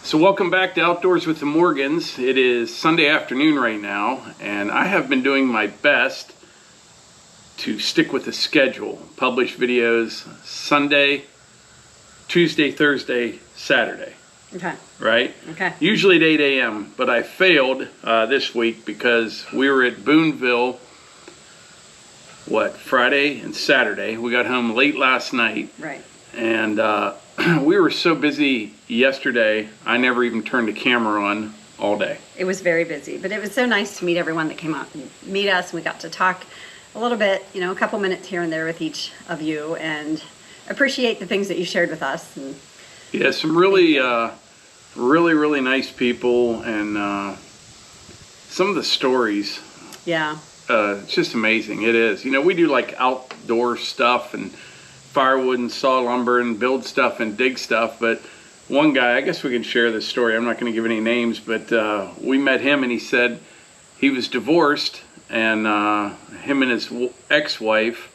So welcome back to Outdoors with the Morgans. It is Sunday afternoon right now, and I have been doing my best to stick with the schedule. Publish videos Sunday, Tuesday, Thursday, Saturday. Okay. Right? Okay. Usually at 8 a.m., but I failed this week because we were at Boonville, Friday and Saturday. We got home late last night. Right. And we were so busy yesterday, I never even turned the camera on all day. It was very busy, but it was so nice to meet everyone that came out and meet us. We got to talk a little bit, you know, a couple minutes here and there with each of you, and appreciate the things that you shared with us. And yeah, some really, really nice people, and some of the stories. Yeah. It's just amazing. It is. You know, we do like outdoor stuff and firewood and saw lumber and build stuff and dig stuff, but one guy, I guess we can share this story, I'm not going to give any names, but we met him and he said he was divorced, and him and his ex-wife,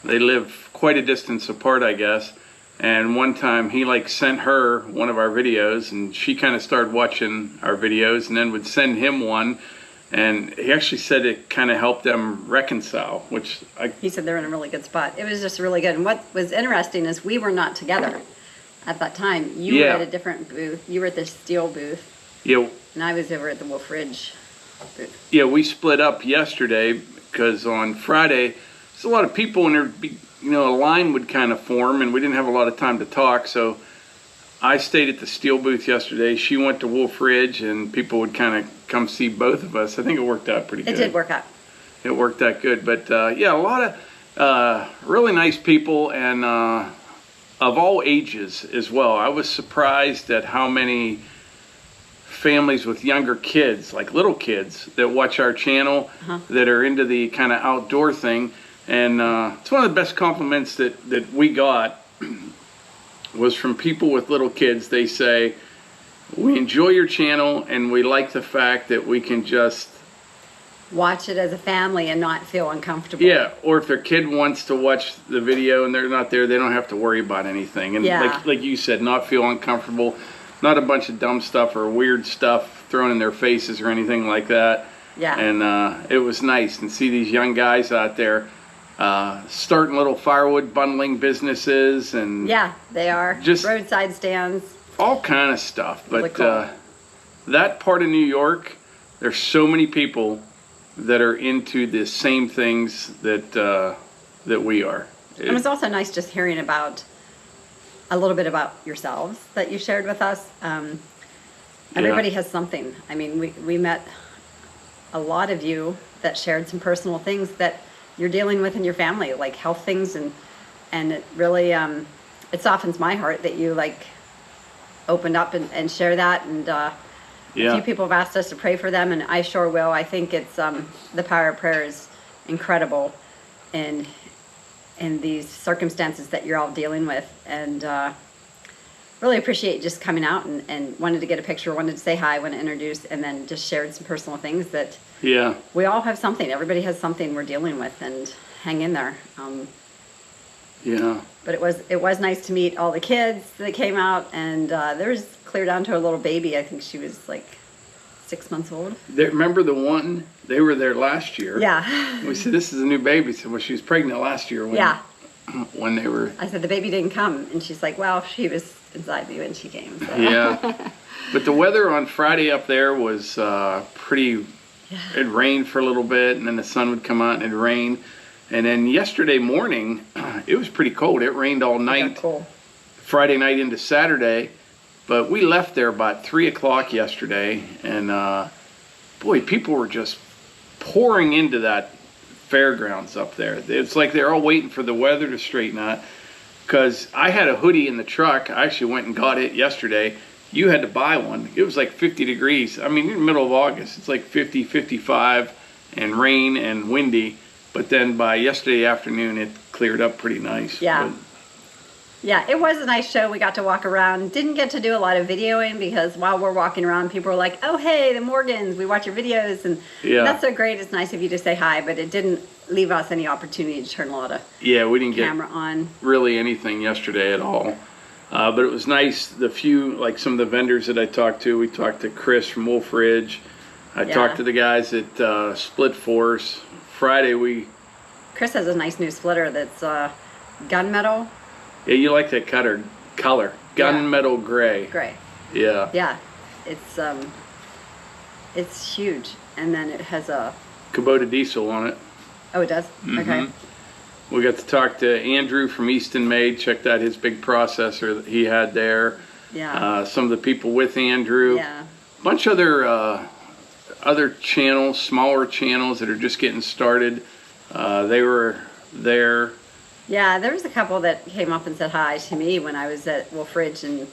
they live quite a distance apart, I guess, and one time he like sent her one of our videos, and she kind of started watching our videos and then would send him one. And he actually said it kind of helped them reconcile, which he said they're in a really good spot. It was just really good. And what was interesting is we were not together at that time. You were at a different booth. You were at the steel booth. Yeah. And I was over at the Wolfe Ridge booth. Yeah, we split up yesterday because on Friday, there's a lot of people, and there'd be, you know, a line would kind of form, and we didn't have a lot of time to talk. So I stayed at the steel booth yesterday. She went to Wolfe Ridge, and people would kind of come see both of us. I think it worked out pretty good. It did work out. It worked out good. But yeah, a lot of really nice people, and of all ages as well. I was surprised at how many families with younger kids, like little kids, that watch our channel, that are into the kind of outdoor thing. And it's one of the best compliments that we got was from people with little kids. They say, we enjoy your channel, and we like the fact that we can just watch it as a family and not feel uncomfortable. Yeah, or if their kid wants to watch the video and they're not there, they don't have to worry about anything. And like you said, not feel uncomfortable, not a bunch of dumb stuff or weird stuff thrown in their faces or anything like that. Yeah. And it was nice to see these young guys out there starting little firewood bundling businesses, and yeah, they are just roadside stands, all kind of stuff. But really cool. That part of New York, there's so many people that are into the same things that we are. It was also nice just hearing about a little bit about yourselves that you shared with us. Everybody has something. I mean, we met a lot of you that shared some personal things that you're dealing with in your family, like health things, and it really it softens my heart that you like opened up and share that. And a few people have asked us to pray for them, and I sure will. I think it's the power of prayer is incredible in these circumstances that you're all dealing with, and really appreciate just coming out and wanted to get a picture, wanted to say hi, wanted to introduce, and then just shared some personal things that we all have something. Everybody has something we're dealing with, and hang in there. But it was nice to meet all the kids that came out, and there was clear down to a little baby. I think she was like 6 months old. Remember the one, they were there last year. Yeah. We said, this is a new baby. So, well, she was pregnant last year when they were. I said, the baby didn't come, and she's like, well, she was inside me when she came. So. Yeah. But the weather on Friday up there was pretty. It rained for a little bit, and then the sun would come out and it'd rain. And then yesterday morning, it was pretty cold. It rained all night, cool. Friday night into Saturday. But we left there about 3 o'clock yesterday, and boy, people were just pouring into that fairgrounds up there. It's like they're all waiting for the weather to straighten out. Because I had a hoodie in the truck. I actually went and got it yesterday. You had to buy one. It was like 50 degrees. I mean, in the middle of August, it's like 50, 55, and rain and windy. But then by yesterday afternoon, it cleared up pretty nice. Yeah. Yeah, it was a nice show. We got to walk around. Didn't get to do a lot of videoing because while we're walking around, people were like, oh, hey, the Morgans, we watch your videos. And that's so great. It's nice of you to say hi, but it didn't leave us any opportunity to turn a lot of we didn't camera get on. Really anything yesterday at all. But it was nice. The few, like some of the vendors that I talked to, we talked to Chris from Wolf Ridge. I talked to the guys at Split Force. Friday Chris has a nice new splitter that's gunmetal. Yeah, you like that color. Gunmetal gray. Gray. Yeah. Yeah. It's huge. And then it has a Kubota diesel on it. Oh, it does? Mm-hmm. Okay. We got to talk to Andrew from Easton Made, checked out his big processor that he had there. Yeah. Some of the people with Andrew. Yeah. A bunch of other channels, smaller channels that are just getting started. They were there. Yeah, there was a couple that came up and said hi to me when I was at Wolf Ridge, and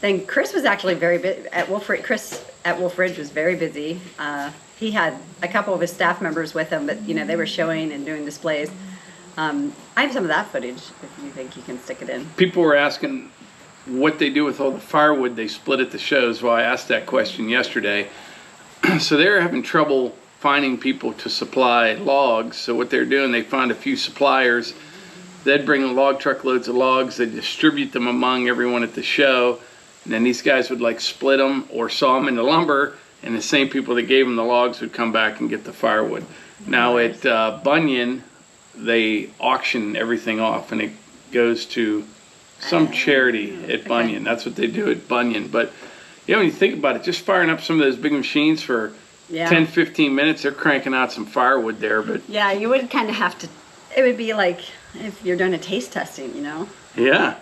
then Chris was actually very busy at Wolf Ridge. Chris at Wolf Ridge was very busy. He had a couple of his staff members with him, but they were showing and doing displays. I have some of that footage if you think you can stick it in. People were asking what they do with all the firewood they split at the shows. Well, I asked that question yesterday. So they're having trouble finding people to supply logs. So what they're doing, they find a few suppliers. They'd bring log truckloads of logs. They distribute them among everyone at the show. And then these guys would like split them or saw them into lumber. And the same people that gave them the logs would come back and get the firewood. Now at Bunyan, they auction everything off and it goes to some charity at Bunyan. That's what they do at Bunyan. But when you think about it, just firing up some of those big machines for 10, 15 minutes, they're cranking out some firewood there. But yeah, you would kind of have to, it would be like if you're doing a taste testing, Yeah. And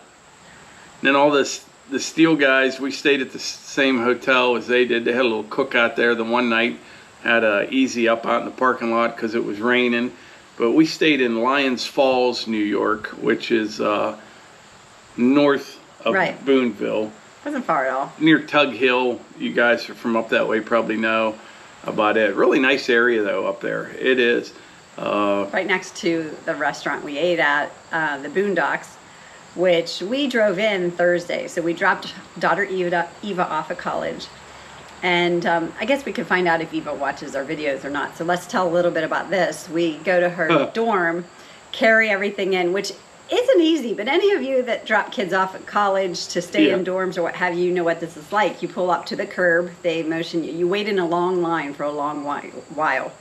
then all this, the steel guys, we stayed at the same hotel as they did. They had a little cookout there the one night, had a easy up out in the parking lot because it was raining. But we stayed in Lyons Falls, New York, which is north of Boonville. Wasn't far at all. Near Tug Hill. You guys are from up that way, probably know about it. Really nice area though up there. It is. Right next to the restaurant we ate at, the Boondocks, which we drove in Thursday. So we dropped daughter Eva off at college. And I guess we could find out if Eva watches our videos or not. So let's tell a little bit about this. We go to her dorm, carry everything in, which isn't easy, but any of you that drop kids off at college to stay in dorms or what have you know what this is like. You pull up to the curb, they motion you. You wait in a long line for a long while.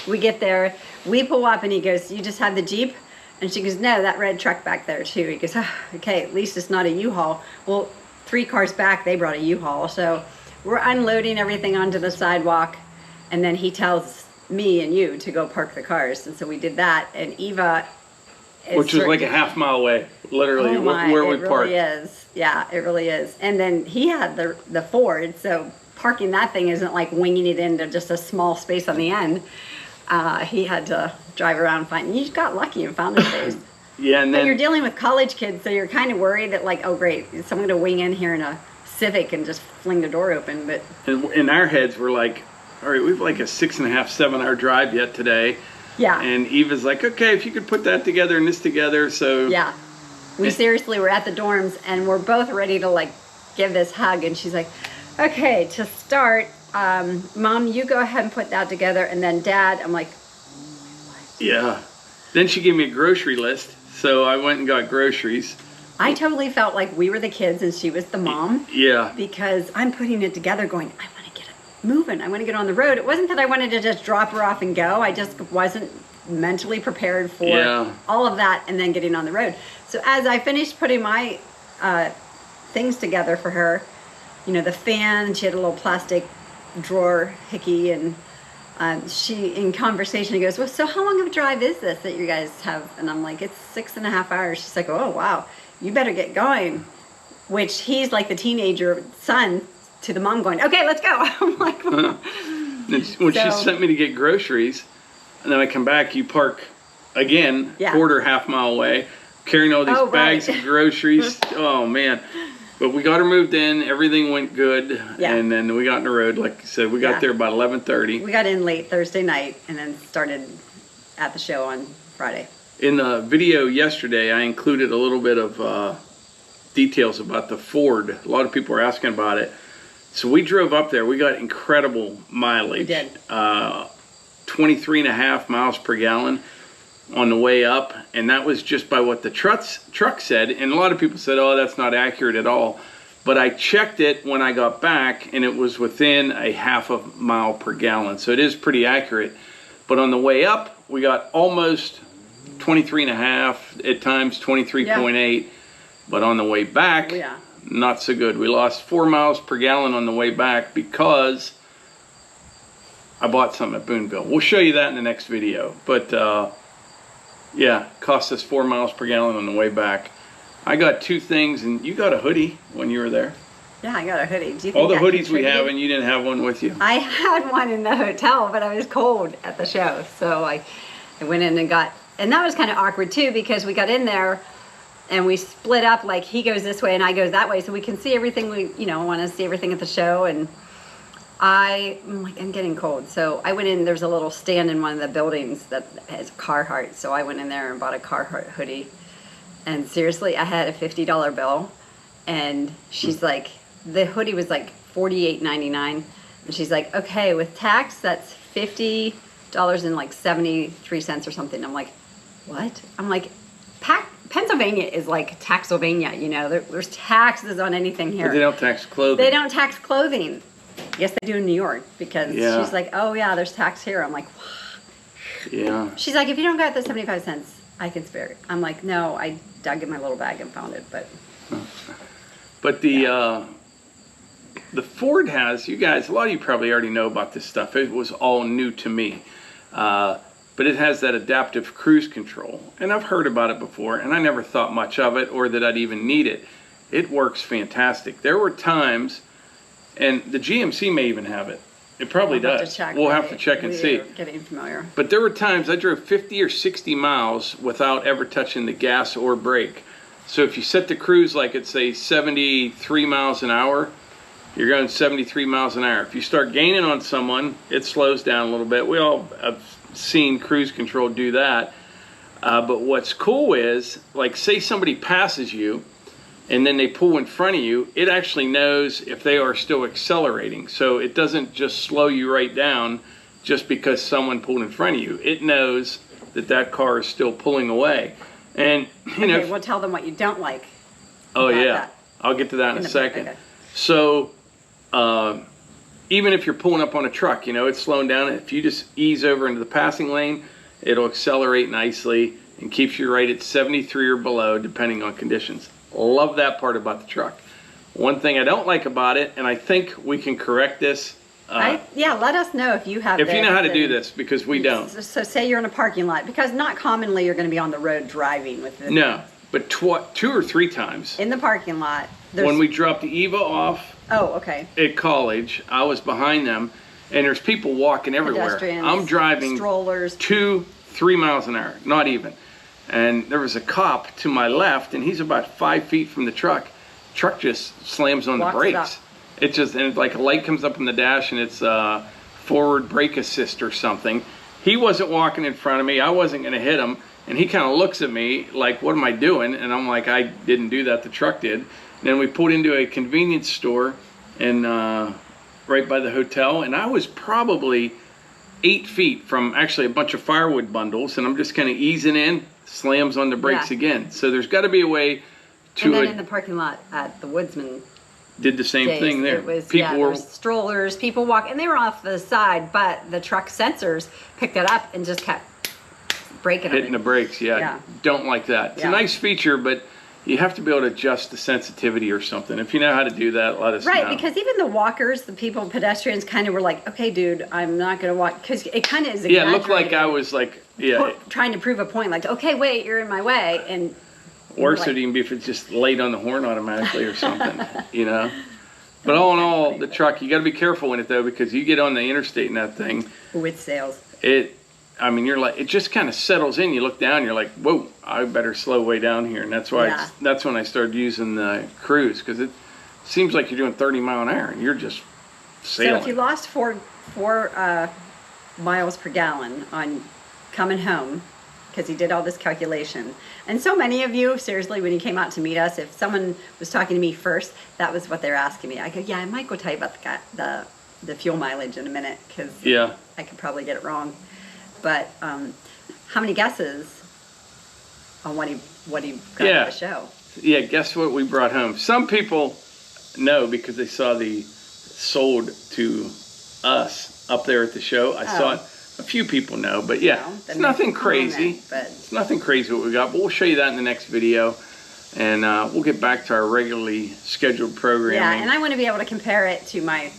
We get there, we pull up and he goes, "You just have the Jeep?" And she goes, "No, that red truck back there too." He goes, "Okay, at least it's not a U-Haul." Well, 3 cars back, they brought a U-Haul. So we're unloading everything onto the sidewalk, and then he tells me and you to go park the cars. And so we did that, and Eva... Which was like a half mile away, literally, where we parked. It really is. Yeah, it really is. And then he had the Ford, so parking that thing isn't like winging it into just a small space on the end. He had to drive around and find... You just got lucky and found a space. Yeah, and then... But you're dealing with college kids, so you're kind of worried that like, oh great, is someone going to wing in here in a Civic and just fling the door open? But in our heads, we're like, all right, we've like a 6.5, 7 hour drive yet today. Yeah. And Eva's like, okay, if you could put that together and this together, so... Yeah. We seriously were at the dorms, and we're both ready to, like, give this hug. And she's like, okay, to start, Mom, you go ahead and put that together. And then Dad, I'm like... Yeah. Then she gave me a grocery list, so I went and got groceries. I totally felt like we were the kids and she was the mom. Yeah. Because I'm putting it together going, I want to get it moving. I want to get on the road. It wasn't that I wanted to just drop her off and go. I just wasn't mentally prepared for all of that and then getting on the road. So as I finished putting my things together for her, the fan, she had a little plastic drawer hickey, and she, in conversation, goes, well, so how long of a drive is this that you guys have? And I'm like, it's 6.5 hours. She's like, oh, wow, you better get going. Which he's like the teenager son to the mom going, okay, let's go. I'm like, when she sent me to get groceries, and then I come back, you park again, quarter, half mile away, carrying all these bags of groceries. Oh, man. But we got her moved in. Everything went good. Yeah. And then we got on the road. Like I said, we got there about 11:30. We got in late Thursday night and then started at the show on Friday. In the video yesterday, I included a little bit of details about the Ford. A lot of people were asking about it. So we drove up there. We got incredible mileage. We did. 23.5 miles per gallon. on the way up, and that was just by what the truck said. And a lot of people said, oh, that's not accurate at all. But I checked it when I got back, and it was within a half a mile per gallon. So it is pretty accurate. But on the way up, we got almost 23.5, at times 23.8. Yeah. But on the way back, not so good. We lost 4 miles per gallon on the way back because I bought something at Boonville. We'll show you that in the next video. But yeah, cost us 4 miles per gallon on the way back. I got 2 things, and you got a hoodie when you were there. Yeah, I got a hoodie. Do you think all the hoodies we have, and you didn't have one with you? I had one in the hotel, but I was cold at the show. So I went in and got, and that was kind of awkward too, because we got in there and we split up, like he goes this way and I go that way, so we can see everything we, you know, want to see everything at the show. And I'm like, I'm getting cold. So I went in, there's a little stand in one of the buildings that has Carhartt. So I went in there and bought a Carhartt hoodie. And seriously, I had a $50 bill. And she's like, the hoodie was like $48.99. And she's like, okay, with tax, that's $50.73 or something. I'm like, what? I'm like, Pennsylvania is like Taxylvania, you know, there's taxes on anything here. But they don't tax clothing. They don't tax clothing. Yes, they do in New York, because she's like, oh yeah, there's tax here. I'm like, what? Yeah. She's like, if you don't got the 75 cents, I can spare it. I'm like, no, I dug in my little bag and found it, but. But the Ford has, you guys, a lot of you probably already know about this stuff. It was all new to me. But it has that adaptive cruise control. And I've heard about it before, and I never thought much of it or that I'd even need it. It works fantastic. There were times, and the GMC may even have it. It probably does. We'll have to check and see. Getting familiar. But there were times I drove 50 or 60 miles without ever touching the gas or brake. So if you set the cruise like it's, say, 73 miles an hour, you're going 73 miles an hour. If you start gaining on someone, it slows down a little bit. We all have seen cruise control do that. But what's cool is, like, say somebody passes you and then they pull in front of you, it actually knows if they are still accelerating. So it doesn't just slow you right down just because someone pulled in front of you. It knows that that car is still pulling away. And, you know, we'll tell them what you don't like. Oh, yeah. I'll get to that in a second. Okay. So, even if you're pulling up on a truck, you know, it's slowing down. If you just ease over into the passing lane, it'll accelerate nicely and keeps you right at 73 or below, depending on conditions. Love that part about the truck. One thing I don't like about it, and I think we can correct this. Yeah, let us know if you have if you know how to do this, because we don't. So say you're in a parking lot, because not commonly you're going to be on the road driving with this. No, but 2 or 3 times. In the parking lot. When we dropped the Eva off. Oh, okay. At college, I was behind them, and there's people walking everywhere. I'm driving strollers, 2-3 miles an hour, not even. And there was a cop to my left, and he's about 5 feet from the truck. Truck just slams on the brakes. It just, and like a light comes up in the dash, and it's forward brake assist or something. He wasn't walking in front of me. I wasn't going to hit him. And he kind of looks at me like, what am I doing? And I'm like, I didn't do that. The truck did. And then we pulled into a convenience store and right by the hotel. And I was probably 8 feet from actually a bunch of firewood bundles. And I'm just kind of easing in, slams on the brakes again. So there's got to be a way to... And then in the parking lot at the Woodsman... Did the same thing there. It was, people were strollers, people walk, and they were off the side, but the truck sensors picked it up and just kept braking. Hitting the brakes, Don't like that. It's a nice feature, but you have to be able to adjust the sensitivity or something. If you know how to do that, let us know. Right, because even the walkers, the people, pedestrians, kind of were like, okay, dude, I'm not going to walk, because it kind of is exaggerated. Yeah, it looked like I was like, trying to prove a point, like, okay, wait, you're in my way, and... Worse would even be if it's just laid on the horn automatically or something, you know. But all in all, the truck, you got to be careful in it though, because you get on the interstate in that thing. With sails. I mean, you're like, it just kind of settles in. You look down, you're like, whoa, I better slow way down here. And that's why that's when I started using the cruise, because it seems like you're doing 30 mile an hour and you're just sailing. So if you lost four miles per gallon on coming home, because he did all this calculation. And so many of you, seriously, when you came out to meet us, if someone was talking to me first, that was what they were asking me. I go, yeah, I might go tell you about the fuel mileage in a minute, because I could probably get it wrong. But how many guesses on what he got to the show? Yeah, guess what we brought home? Some people know because they saw the sold to us up there at the show. I saw it. A few people know, but yeah, it's nothing crazy. It's nothing crazy what we got, but we'll show you that in the next video. And we'll get back to our regularly scheduled programming. Yeah, and I want to be able to compare it to my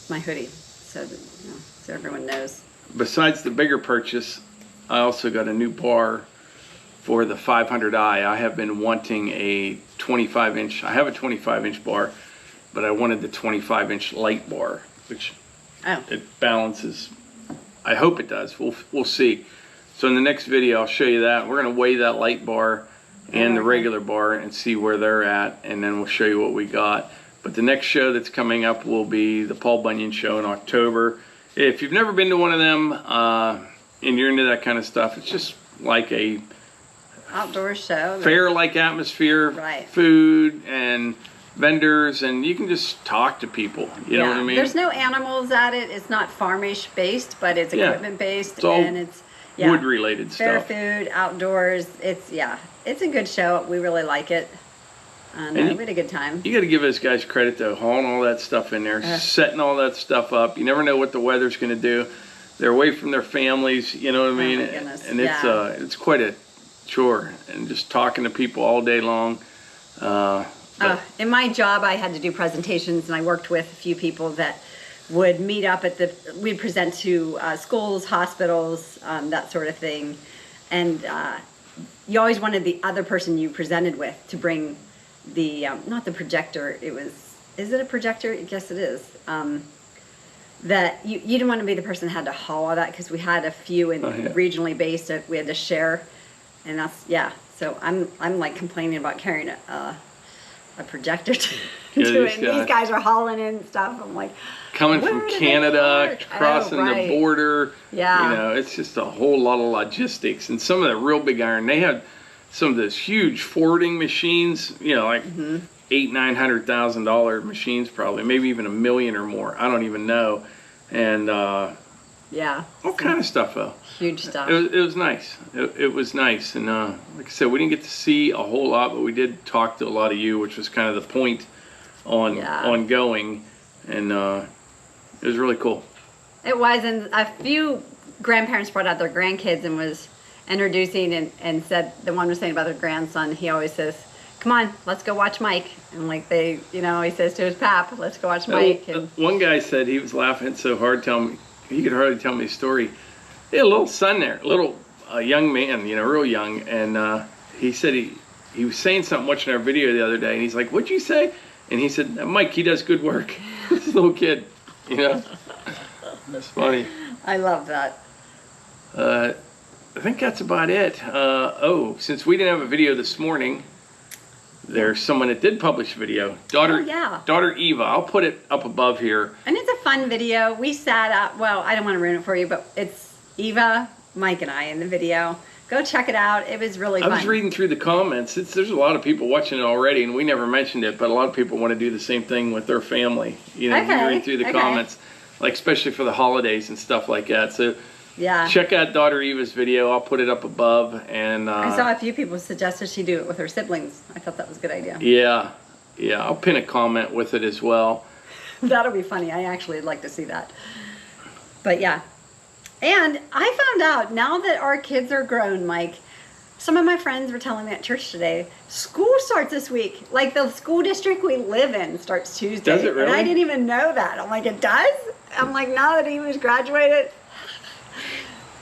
hoodie, so that, so everyone knows. Besides the bigger purchase, I also got a new bar for the 500i. I have been wanting a 25-inch. I have a 25-inch bar, but I wanted the 25-inch light bar, which it balances. I hope it does. We'll see. So in the next video, I'll show you that. We're going to weigh that light bar and the regular bar and see where they're at, and then we'll show you what we got. But the next show that's coming up will be the Paul Bunyan Show in October. If you've never been to one of them and you're into that kind of stuff, it's just like a outdoor show, fair-like atmosphere, food and vendors, and you can just talk to people. You know what I mean? There's no animals at it. It's not farmish based, but it's equipment based, and it's wood related fair stuff. Food, outdoors. It's a good show. We really like it. And we had a good time. You got to give those guys credit though, hauling all that stuff in there, setting all that stuff up. You never know what the weather's going to do. They're away from their families. You know what I mean? Oh my goodness. And it's quite a chore, and just talking to people all day long. In my job, I had to do presentations, and I worked with a few people that would meet up at we'd present to schools, hospitals, that sort of thing. And you always wanted the other person you presented with to bring the, not the projector, is it a projector? I guess it is. That you didn't want to be the person that had to haul all that, because we had a few regionally based that we had to share. And that's, so I'm like complaining about carrying a projector to it. And these guys are hauling in stuff. I'm like, coming from Canada, crossing the border. Yeah. You know, it's just a whole lot of logistics. And some of the real big iron, they had some of those huge forwarding machines, you know, like $800,000-$900,000 machines, probably, maybe even $1 million or more. I don't even know. And all kind of stuff though. Huge stuff. It was nice. It was nice, and like I said, we didn't get to see a whole lot, but we did talk to a lot of you, which was kind of the point on going, and it was really cool. It was, and a few grandparents brought out their grandkids and was introducing and said, the one was saying about their grandson, he always says, "Come on, let's go watch Mike." And like he says to his pap, "Let's go watch Mike." And one guy said he was laughing so hard, he could hardly tell me a story. He had a little son there, a young man, you know, real young, and he said he was saying something watching our video the other day, and he's like, "What'd you say?" And he said, "Mike, he does good work." This little kid, you know. That's funny. I love that. I think that's about it. Since we didn't have a video this morning, there's someone that did publish a video. Daughter Eva. I'll put it up above here. And it's a fun video. We sat up. Well, I don't want to ruin it for you, but it's Eva, Mike, and I in the video. Go check it out. It was really fun. I was reading through the comments. There's a lot of people watching it already, and we never mentioned it, but a lot of people want to do the same thing with their family. You know, reading through the comments, like especially for the holidays and stuff like that. So check out Daughter Eva's video. I'll put it up above. And I saw a few people suggested she do it with her siblings. I thought that was a good idea. Yeah. I'll pin a comment with it as well. That'll be funny. I actually would like to see that. But yeah. And I found out, now that our kids are grown, Mike, some of my friends were telling me at church today, school starts this week. Like the school district we live in starts Tuesday. Does it really? And I didn't even know that. I'm like, it does? I'm like, now that Eva's graduated,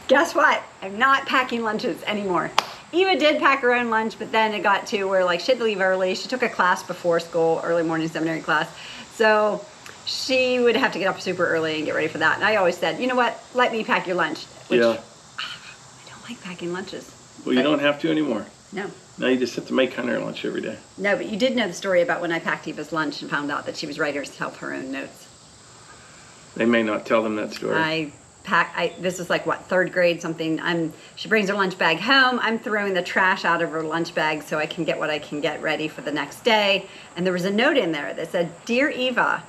guess what? I'm not packing lunches anymore. Eva did pack her own lunch, but then it got to where like she had to leave early. She took a class before school, early morning seminary class. So she would have to get up super early and get ready for that. And I always said, you know what? Let me pack your lunch. Which, I don't like packing lunches. Well, you don't have to anymore. No. Now you just have to make her lunch every day. No, but you did know the story about when I packed Eva's lunch and found out that she was writing herself her own notes. They may not tell them that story. This is like what, 3rd grade something. She brings her lunch bag home. I'm throwing the trash out of her lunch bag so I can get what I can get ready for the next day. And there was a note in there that said, "Dear Eva,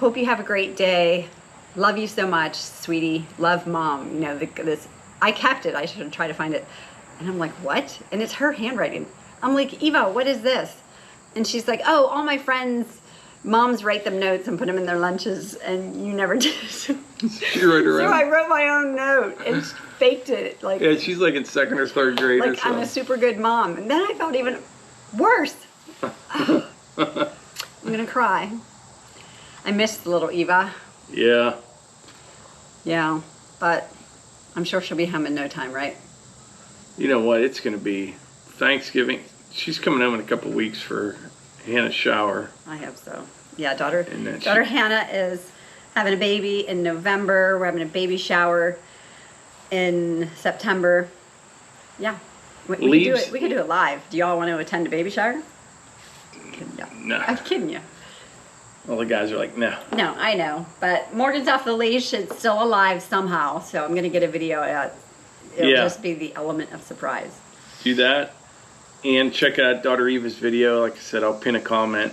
hope you have a great day. Love you so much, sweetie. Love, Mom." You know, this I kept it. I should try to find it. And I'm like, what? And it's her handwriting. I'm like, Eva, what is this? And she's like, oh, all my friends' moms write them notes and put them in their lunches, and you never did. She wrote her So I wrote my own note and faked it. Like, yeah, she's like in 2nd or 3rd grade. Like, I'm a super good mom. And then I felt even worse. I'm going to cry. I missed little Eva. Yeah. Yeah, but I'm sure she'll be home in no time, right? You know what? It's going to be Thanksgiving. She's coming home in a couple weeks for Hannah's shower. I hope so. Yeah, daughter Hannah is having a baby in November. We're having a baby shower in September. Yeah, we could do it live. Do y'all want to attend a baby shower? No. I'm kidding you. All the guys are like, no. No, I know. But Morgan's off the leash. It's still alive somehow. So I'm going to get a video out. It'll just be the element of surprise. Do that. And check out daughter Eva's video. Like I said, I'll pin a comment.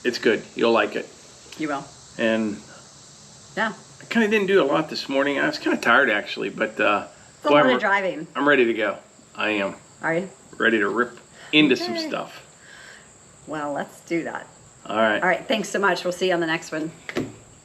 It's good. You'll like it. You will. And yeah, I kind of didn't do a lot this morning. I was kind of tired actually, but it's a lot of driving. I'm ready to go. I am. Are you? Ready to rip into some stuff. Well, let's do that. All right. All right. Thanks so much. We'll see you on the next one.